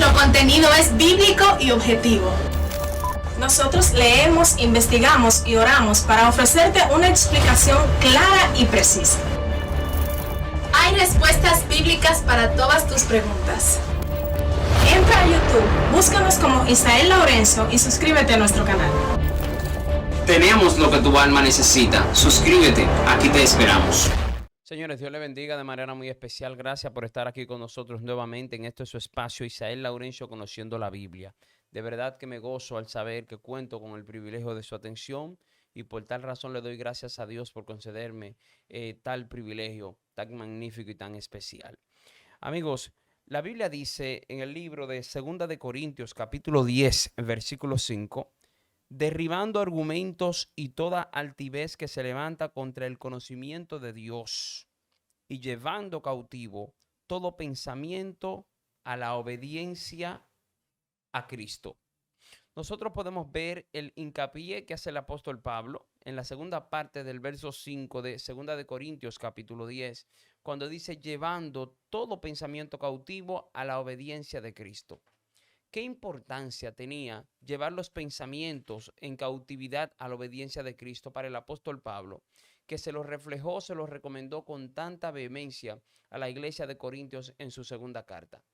Nuestro contenido es bíblico y objetivo. Nosotros leemos, investigamos y oramos para ofrecerte una explicación clara y precisa. Hay respuestas bíblicas para todas tus preguntas. Entra a YouTube, búscanos como Isael Laurencio y suscríbete a nuestro canal. Tenemos lo que tu alma necesita. Suscríbete, aquí te esperamos. Señores, Dios le bendiga de manera muy especial. Gracias por estar aquí con nosotros nuevamente en este su espacio, Isael Laurencio, Conociendo la Biblia. De verdad que me gozo al saber que cuento con el privilegio de su atención y por tal razón le doy gracias a Dios por concederme tal privilegio tan magnífico y tan especial. Amigos, la Biblia dice en el libro de 2 de Corintios, capítulo 10, versículo 5, derribando argumentos y toda altivez que se levanta contra el conocimiento de Dios y llevando cautivo todo pensamiento a la obediencia a Cristo. Nosotros podemos ver el hincapié que hace el apóstol Pablo en la segunda parte del verso 5 de 2 de Corintios capítulo 10, cuando dice llevando todo pensamiento cautivo a la obediencia de Cristo. ¿Qué importancia tenía llevar los pensamientos en cautividad a la obediencia de Cristo para el apóstol Pablo, que se los reflejó, se los recomendó con tanta vehemencia a la iglesia de Corintios en su segunda carta?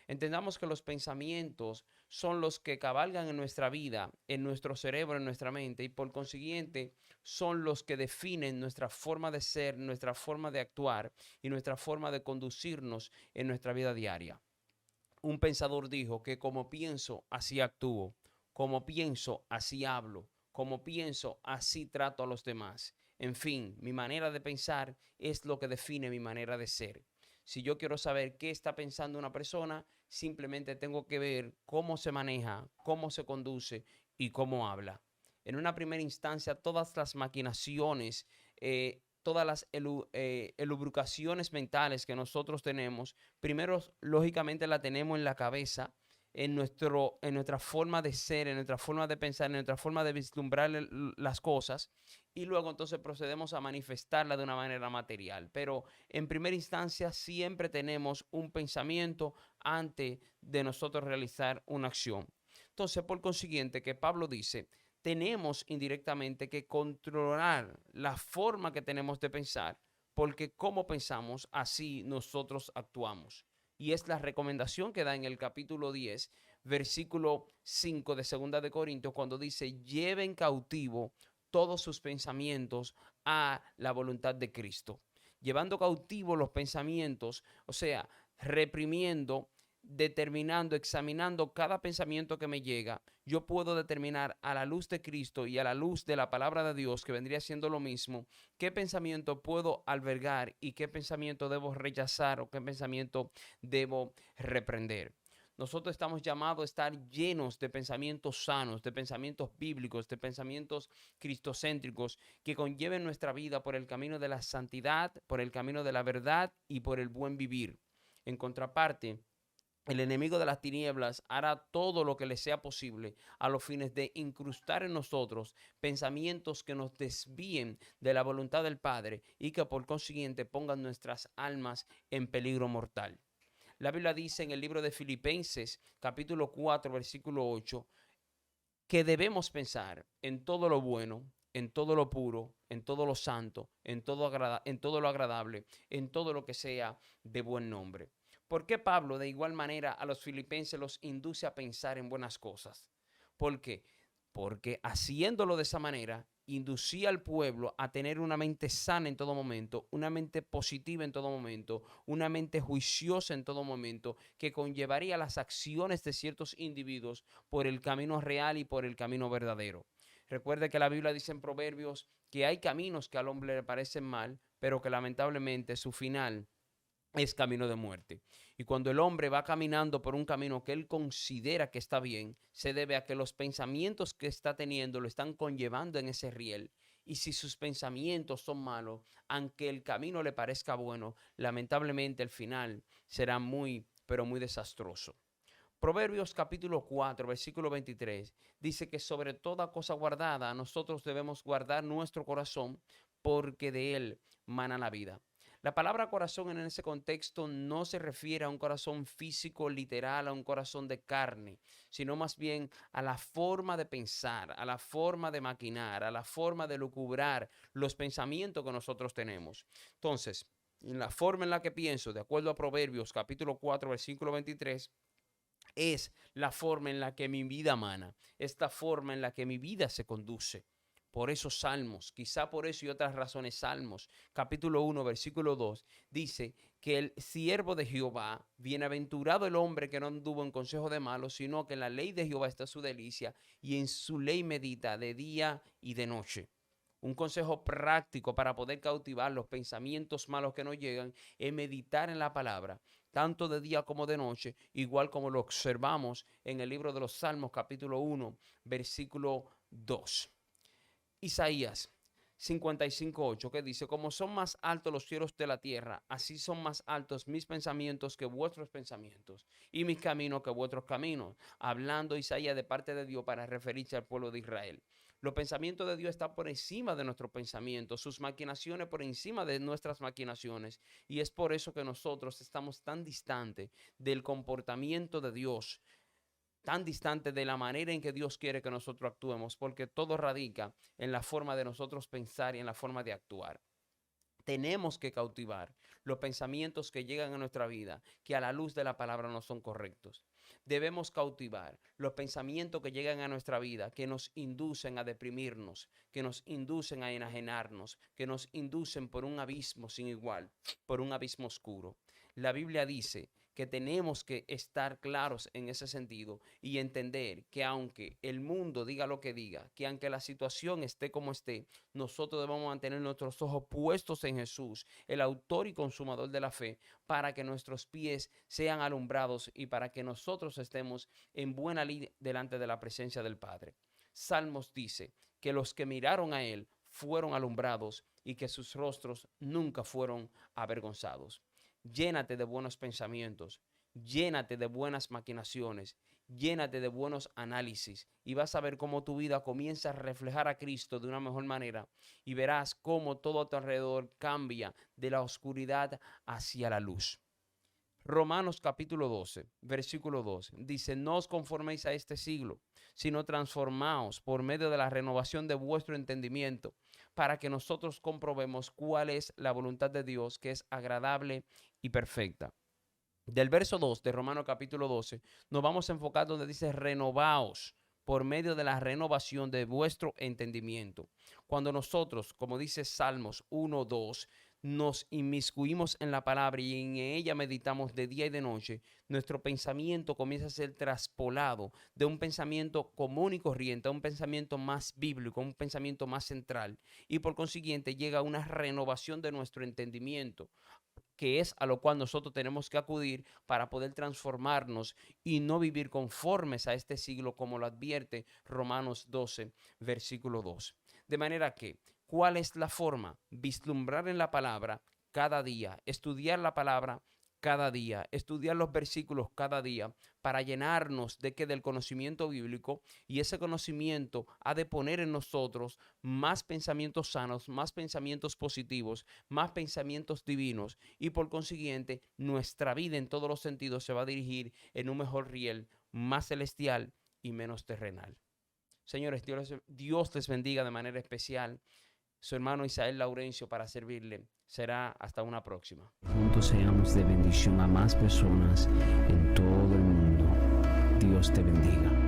Entendamos que los pensamientos son los que cabalgan en nuestra vida, en nuestro cerebro, en nuestra mente, y por consiguiente son los que definen nuestra forma de ser, nuestra forma de actuar y nuestra forma de conducirnos en nuestra vida diaria. Un pensador dijo que como pienso, así actúo, como pienso, así hablo, como pienso, así trato a los demás. En fin, mi manera de pensar es lo que define mi manera de ser. Si yo quiero saber qué está pensando una persona, simplemente tengo que ver cómo se maneja, cómo se conduce y cómo habla. En una primera instancia, todas las maquinaciones, todas las elucubraciones mentales que nosotros tenemos, primero, lógicamente, la tenemos en la cabeza, en nuestra forma de ser, en nuestra forma de pensar, en nuestra forma de vislumbrar las cosas, y luego entonces procedemos a manifestarla de una manera material. Pero en primera instancia siempre tenemos un pensamiento antes de nosotros realizar una acción. Entonces, por consiguiente, que Pablo dice, tenemos indirectamente que controlar la forma que tenemos de pensar, porque como pensamos, así nosotros actuamos. Y es la recomendación que da en el capítulo 10, versículo 5 de 2 de Corintios, cuando dice, lleven cautivo todos sus pensamientos a la voluntad de Cristo. Llevando cautivo los pensamientos, o sea, reprimiendo, determinando, examinando cada pensamiento que me llega, yo puedo determinar a la luz de Cristo y a la luz de la palabra de Dios, que vendría siendo lo mismo, qué pensamiento puedo albergar y qué pensamiento debo rechazar o qué pensamiento debo reprender. Nosotros estamos llamados a estar llenos de pensamientos sanos, de pensamientos bíblicos, de pensamientos cristocéntricos que conlleven nuestra vida por el camino de la santidad, por el camino de la verdad y por el buen vivir. En contraparte, el enemigo de las tinieblas hará todo lo que le sea posible a los fines de incrustar en nosotros pensamientos que nos desvíen de la voluntad del Padre y que por consiguiente pongan nuestras almas en peligro mortal. La Biblia dice en el libro de Filipenses, capítulo 4, versículo 8, que debemos pensar en todo lo bueno, en todo lo puro, en todo lo santo, en todo lo agradable, en todo lo que sea de buen nombre. ¿Por qué Pablo de igual manera a los filipenses los induce a pensar en buenas cosas? ¿Por qué? Porque haciéndolo de esa manera, inducía al pueblo a tener una mente sana en todo momento, una mente positiva en todo momento, una mente juiciosa en todo momento, que conllevaría las acciones de ciertos individuos por el camino real y por el camino verdadero. Recuerde que la Biblia dice en Proverbios que hay caminos que al hombre le parecen mal, pero que lamentablemente su final es camino de muerte. Y cuando el hombre va caminando por un camino que él considera que está bien, se debe a que los pensamientos que está teniendo lo están conllevando en ese riel. Y si sus pensamientos son malos, aunque el camino le parezca bueno, lamentablemente el final será muy, pero muy desastroso. Proverbios capítulo 4, versículo 23, dice que sobre toda cosa guardada, nosotros debemos guardar nuestro corazón porque de él mana la vida. La palabra corazón en ese contexto no se refiere a un corazón físico literal, a un corazón de carne, sino más bien a la forma de pensar, a la forma de maquinar, a la forma de lucubrar los pensamientos que nosotros tenemos. Entonces, en la forma en la que pienso, de acuerdo a Proverbios capítulo 4, versículo 23, es la forma en la que mi vida mana, esta forma en la que mi vida se conduce. Por eso Salmos, quizá por eso y otras razones, Salmos, capítulo 1, versículo 2, dice que el siervo de Jehová, bienaventurado el hombre que no anduvo en consejo de malos, sino que en la ley de Jehová está su delicia y en su ley medita de día y de noche. Un consejo práctico para poder cautivar los pensamientos malos que nos llegan es meditar en la palabra, tanto de día como de noche, igual como lo observamos en el libro de los Salmos, capítulo 1, versículo 2. Isaías 55:8, que dice: como son más altos los cielos de la tierra, así son más altos mis pensamientos que vuestros pensamientos, y mis caminos que vuestros caminos. Hablando Isaías de parte de Dios para referirse al pueblo de Israel. Los pensamientos de Dios están por encima de nuestros pensamientos, sus maquinaciones por encima de nuestras maquinaciones. Y es por eso que nosotros estamos tan distantes del comportamiento de Dios, tan distante de la manera en que Dios quiere que nosotros actuemos, porque todo radica en la forma de nosotros pensar y en la forma de actuar. Tenemos que cautivar los pensamientos que llegan a nuestra vida, que a la luz de la palabra no son correctos. Debemos cautivar los pensamientos que llegan a nuestra vida, que nos inducen a deprimirnos, que nos inducen a enajenarnos, que nos inducen por un abismo sin igual, por un abismo oscuro. La Biblia dice que tenemos que estar claros en ese sentido y entender que aunque el mundo diga lo que diga, que aunque la situación esté como esté, nosotros debemos mantener nuestros ojos puestos en Jesús, el autor y consumador de la fe, para que nuestros pies sean alumbrados y para que nosotros estemos en buena lid delante de la presencia del Padre. Salmos dice que los que miraron a Él fueron alumbrados y que sus rostros nunca fueron avergonzados. Llénate de buenos pensamientos, llénate de buenas maquinaciones, llénate de buenos análisis y vas a ver cómo tu vida comienza a reflejar a Cristo de una mejor manera y verás cómo todo a tu alrededor cambia de la oscuridad hacia la luz. Romanos capítulo 12, versículo 2, dice: no os conforméis a este siglo, sino transformaos por medio de la renovación de vuestro entendimiento, para que nosotros comprobemos cuál es la voluntad de Dios, que es agradable y perfecta. Del verso 2 de Romanos capítulo 12, nos vamos a enfocar donde dice: renovaos por medio de la renovación de vuestro entendimiento. Cuando nosotros, como dice Salmos 1:2, nos inmiscuimos en la palabra y en ella meditamos de día y de noche, nuestro pensamiento comienza a ser traspolado de un pensamiento común y corriente a un pensamiento más bíblico, un pensamiento más central, y por consiguiente llega una renovación de nuestro entendimiento, que es a lo cual nosotros tenemos que acudir para poder transformarnos y no vivir conformes a este siglo, como lo advierte Romanos 12, versículo 2. De manera que, ¿cuál es la forma? Vislumbrar en la palabra cada día, estudiar la palabra cada día, estudiar los versículos cada día para llenarnos del conocimiento bíblico, y ese conocimiento ha de poner en nosotros más pensamientos sanos, más pensamientos positivos, más pensamientos divinos, y por consiguiente nuestra vida en todos los sentidos se va a dirigir en un mejor riel, más celestial y menos terrenal. Señores, Dios les bendiga de manera especial. Su hermano Isael Laurencio para servirle. Será hasta una próxima. Juntos seamos de bendición a más personas en todo el mundo. Dios te bendiga.